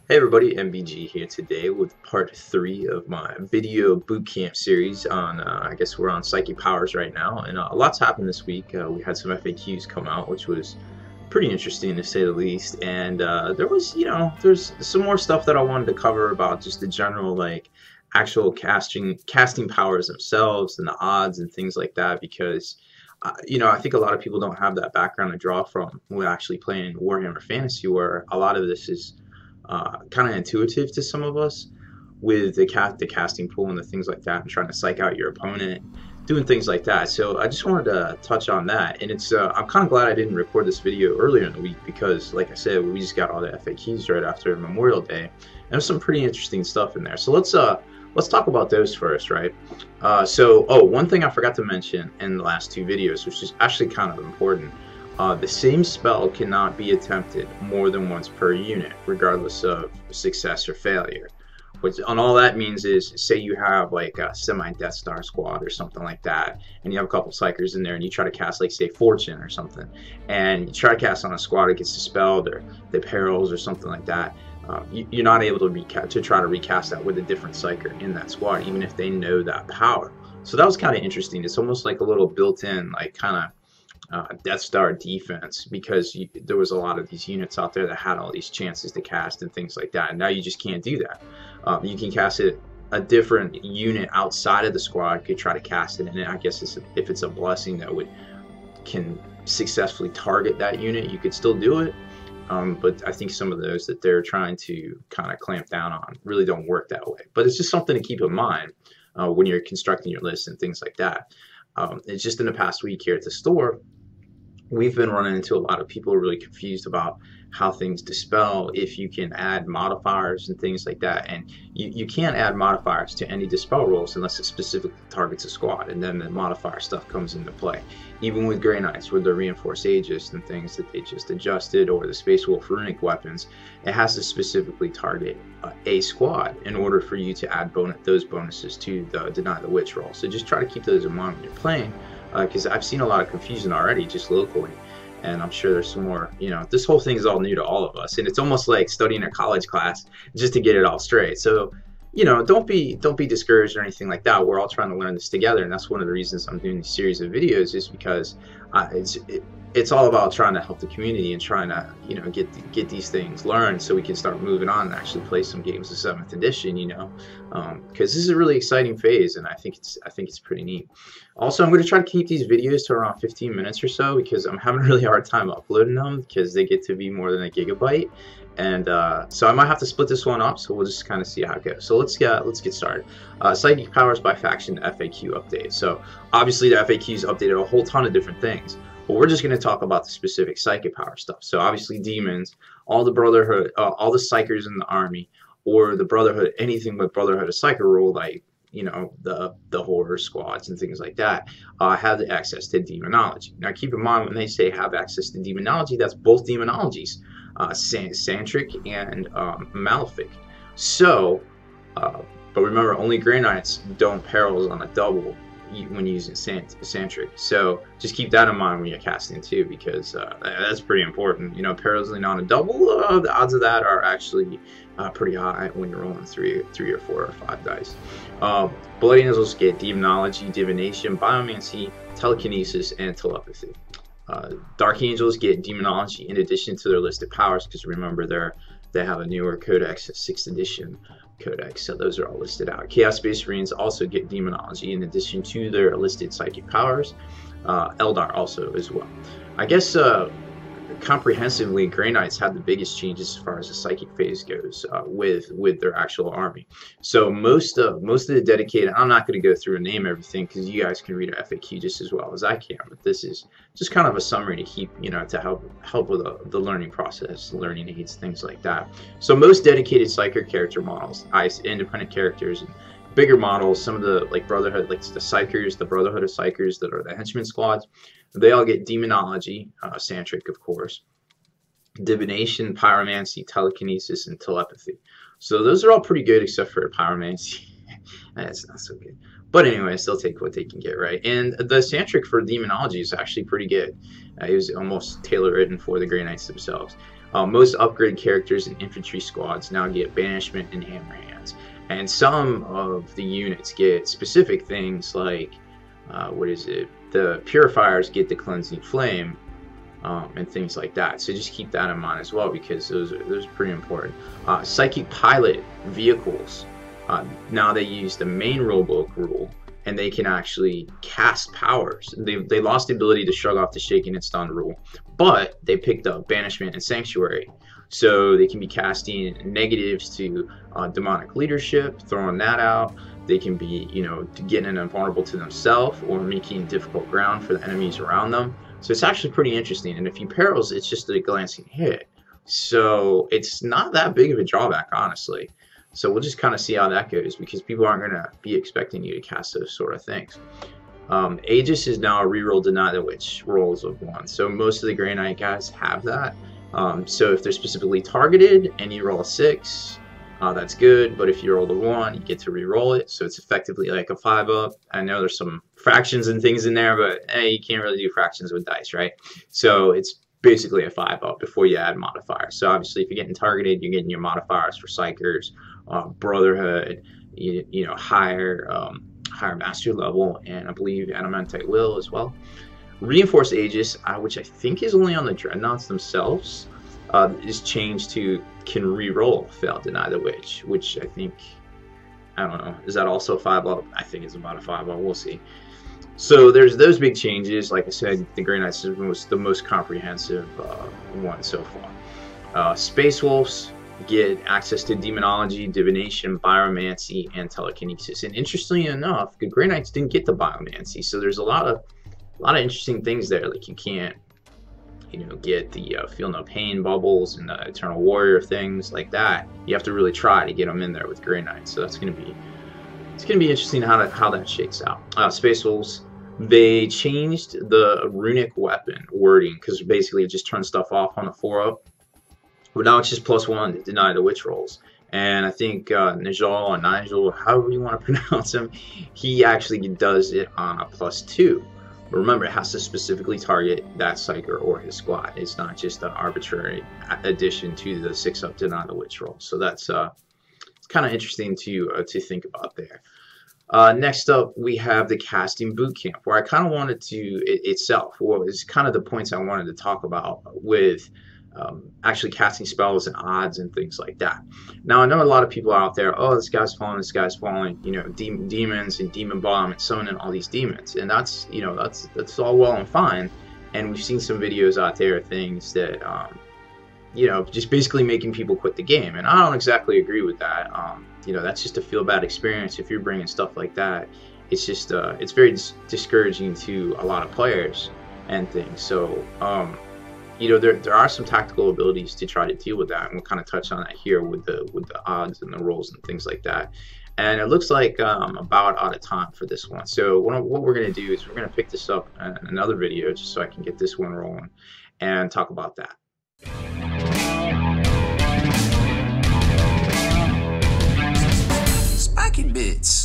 Hey everybody, MBG here today with part 3 of my video bootcamp series on, I guess we're on Psychic Powers right now, and a lot's happened this week. We had some FAQs come out, which was pretty interesting to say the least, and there was, there's some more stuff that I wanted to cover about just the general, like, actual casting powers themselves and the odds and things like that, because, I think a lot of people don't have that background to draw from when actually playing Warhammer Fantasy, where a lot of this is kind of intuitive to some of us with the casting pool and the things like that, and trying to psych out your opponent, doing things like that. So I just wanted to touch on that, and it's I'm kind of glad I didn't record this video earlier in the week because, like I said, we just got all the FAQs right after Memorial Day, and there's some pretty interesting stuff in there. So let's talk about those first, right? One thing I forgot to mention in the last two videos, which is actually kind of important. The same spell cannot be attempted more than once per unit, regardless of success or failure. And all that means is, say you have like a semi-Death Star squad or something like that, and you have a couple Psykers in there, and you try to cast, like, say, Fortune or something, and you try to cast on a squad, it gets dispelled, or the Perils or something like that. You're not able to try to recast that with a different Psyker in that squad, even if they know that power. So that was kind of interesting. It's almost like a little built-in, like, kind of Death Star defense, because there was a lot of these units out there that had all these chances to cast and things like that, and now you just can't do that. You can cast it, a different unit outside of the squad could try to cast it, and I guess if it's a blessing that can successfully target that unit, you could still do it. But I think some of those that they're trying to kind of clamp down on really don't work that way. But it's just something to keep in mind when you're constructing your list and things like that. It's just in the past week here at the store, we've been running into a lot of people really confused about how things dispel, if you can add modifiers and things like that. And you can't add modifiers to any dispel rolls unless it specifically targets a squad, and then the modifier stuff comes into play. Even with Grey Knights, with their reinforced Aegis and things that they just adjusted, or the Space Wolf runic weapons, it has to specifically target a squad in order for you to add those bonuses to the Deny the Witch roll. So just try to keep those in mind when you're playing, because I've seen a lot of confusion already just locally, and I'm sure there's some more. This whole thing is all new to all of us, and it's almost like studying a college class just to get it all straight. So don't be discouraged or anything like that. We're all trying to learn this together, and that's one of the reasons I'm doing these series of videos, is because it's all about trying to help the community and trying to get these things learned, so we can start moving on and actually play some games of 7th edition, because this is a really exciting phase, and I think it's pretty neat. Also, I'm going to try to keep these videos to around 15 minutes or so, because I'm having a really hard time uploading them, because they get to be more than a gigabyte. And so I might have to split this one up, so we'll just kind of see how it goes. So let's get started. Psychic Powers by Faction FAQ update. So obviously the FAQs updated a whole ton of different things, but we're just going to talk about the specific Psychic Power stuff. So obviously demons, all the Brotherhood, all the Psykers in the army, or the Brotherhood, anything but Brotherhood of Psyker rule, like the horror squads and things like that, have the access to demonology. Now keep in mind, when they say have access to demonology, that's both demonologies, Santric and Malefic. So, but remember, only Grey Knights don't Perils on a double when using Santric. So just keep that in mind when you're casting too, because that's pretty important. Perils on a double, the odds of that are actually pretty high when you're rolling three or 4 or 5 dice. Bloody Angels get demonology, divination, biomancy, telekinesis, and telepathy. Dark Angels get demonology in addition to their listed powers, because remember they have a newer codex, 6th edition codex, so those are all listed out. Chaos Space Marines also get demonology in addition to their listed psychic powers. Eldar also as well. I guess comprehensively, Grey Knights had the biggest changes as far as the psychic phase goes, with their actual army. So most of the dedicated, I'm not going to go through and name everything, because you guys can read an FAQ just as well as I can, but this is just kind of a summary to keep, to help with the learning process, learning aids, things like that. So most dedicated Psyker character models, independent characters, and bigger models, some of the Brotherhood, like the Psykers, the Brotherhood of Psykers that are the henchman squads, they all get demonology, Santric of course, divination, pyromancy, telekinesis, and telepathy. So those are all pretty good, except for pyromancy. That's not so good. But anyway, still take what they can get, right? And the Santric for demonology is actually pretty good. It was almost tailor-written for the Grey Knights themselves. Most upgrade characters in infantry squads now get banishment and hammer hands, and some of the units get specific things like the purifiers get the cleansing flame, and things like that. So just keep that in mind as well, because those are pretty important. Psychic pilot vehicles, now they use the main rulebook rule, and they can actually cast powers. They lost the ability to shrug off the shaken and stunned rule, but they picked up banishment and sanctuary, so they can be casting negatives to demonic leadership, throwing that out. They can be, getting invulnerable to themselves or making difficult ground for the enemies around them. So it's actually pretty interesting. And a few perils, it's just a glancing hit, so it's not that big of a drawback, honestly. So we'll just kind of see how that goes, because people aren't going to be expecting you to cast those sort of things. Aegis is now a reroll Deny the Witch rolls of 1. So most of the Grey Knight guys have that. So if they're specifically targeted and you roll a 6, that's good. But if you roll a 1, you get to reroll it. So it's effectively like a 5-up. I know there's some fractions and things in there, but hey, you can't really do fractions with dice, right? So it's basically a 5-up before you add modifiers. So obviously if you're getting targeted, you're getting your modifiers for Psychers, Brotherhood, higher master level, and I believe Adamantite Will as well. Reinforced Aegis, which I think is only on the Dreadnoughts themselves, is changed to can re-roll Fail Deny the Witch, which I think, I don't know, is that also 5-up? I think it's about a 5-up, we'll see. So there's those big changes. Like I said, the Grey Knight system was the most comprehensive one so far. Space Wolves get access to Demonology, Divination, Biomancy, and Telekinesis. And interestingly enough, the Grey Knights didn't get the Biomancy, so there's a lot of interesting things there. Like you can't, get the Feel No Pain bubbles and the Eternal Warrior things like that. You have to really try to get them in there with Grey Knights. So that's gonna be interesting how that shakes out. Space Wolves, they changed the runic weapon wording, because basically it just turns stuff off on a 4-up. But now it's just +1 to deny the witch rolls. And I think Nigel, or Nigel, however you want to pronounce him, he actually does it on a +2. But remember, it has to specifically target that Psyker or his squad. It's not just an arbitrary addition to the 6-up deny the witch roll. So that's it's kind of interesting to think about there. Next up, we have the casting boot camp, where I kind of wanted to itself was kind of the points I wanted to talk about with actually casting spells and odds and things like that. Now, I know a lot of people out there, oh, this guy's falling, demons and demon bomb and summoning all these demons, and that's that's all well and fine. And we've seen some videos out there of things that just basically making people quit the game, and I don't exactly agree with that. That's just a feel bad experience if you're bringing stuff like that. It's just it's very discouraging to a lot of players and things. So there are some tactical abilities to try to deal with that, and we'll kind of touch on that here with the odds and the rolls and things like that. And it looks like I'm about out of time for this one. So what we're going to do is we're going to pick this up in another video, just so I can get this one rolling and talk about that. Spiky Bits.